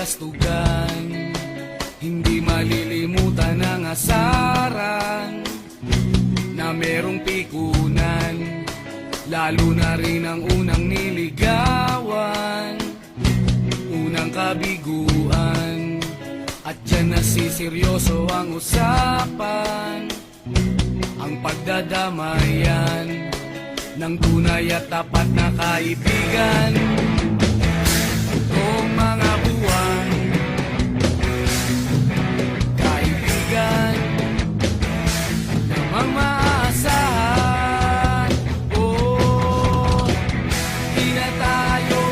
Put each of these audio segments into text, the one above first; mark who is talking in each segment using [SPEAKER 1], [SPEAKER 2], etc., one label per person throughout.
[SPEAKER 1] kabalastugan. Hindi malilimutan ang asaran na merong pikunan, lalo na rin ang unang niligawan, unang kabiguan. At dyan nasiseryoso ang usapan, ang pagdadamayan ng tunay at tapat na kaibigan. Kung mga buwan, kaibigan namang maaasahan. Oh, di na tayo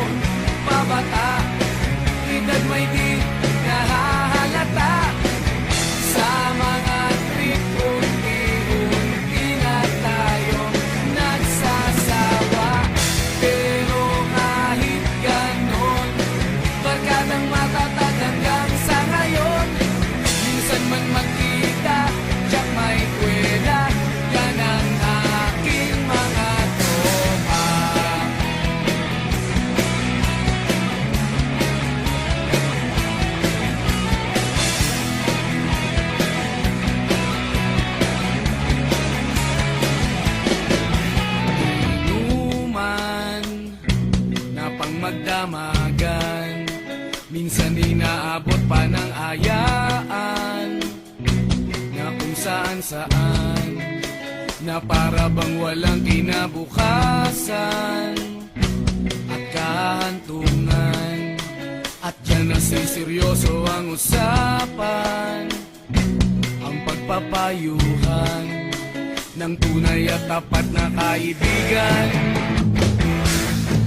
[SPEAKER 1] pabata, edad may di nahahalata. Sa mga trip, unti-unti na tayo nagsasawa. Pero kahit ganon, barkadang matatag hanggang sa ngayon. Minsan man magkita, tiyak may kwela, yan ang aking mga tropa. Inuman na pang magdamagan, minsan inaabot pa ng ayaan, na kung saan-saan, na para bang walang kinabukasan at kahantungan. At dyan nasiseryoso ang usapan, ang pagpapayuhan ng tunay at tapat na kaibigan.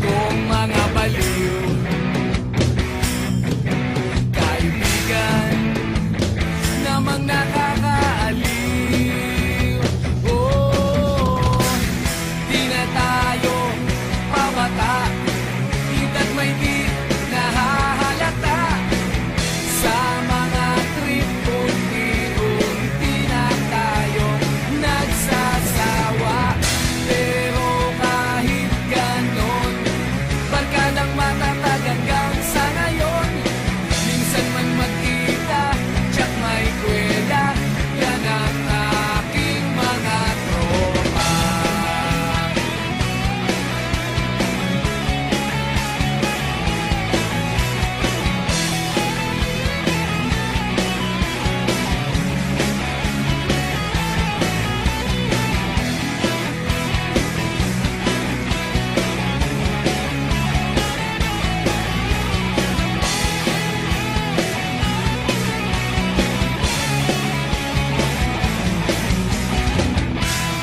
[SPEAKER 1] Kung mga baliw, kaibigan namang nakakaaliw. Oh, di na tayo pabata, edad may di nahahalata. Sa mga trip, unti-unti na tayo nagsasawa. Pero kahit ganon, barkadang matatag hanggang sa ngayon. Minsan man magkita, tiyak may kwela, yan ang aking mga tropa.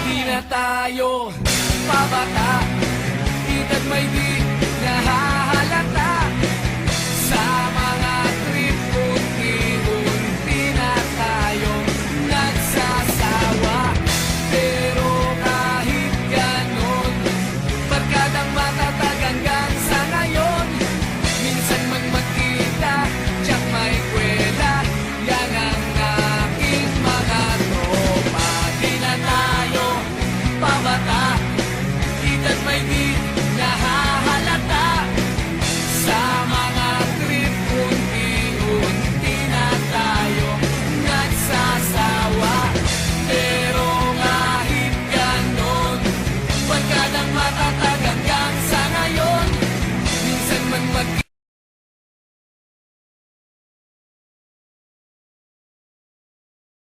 [SPEAKER 1] Di na tayo pabata, edad may di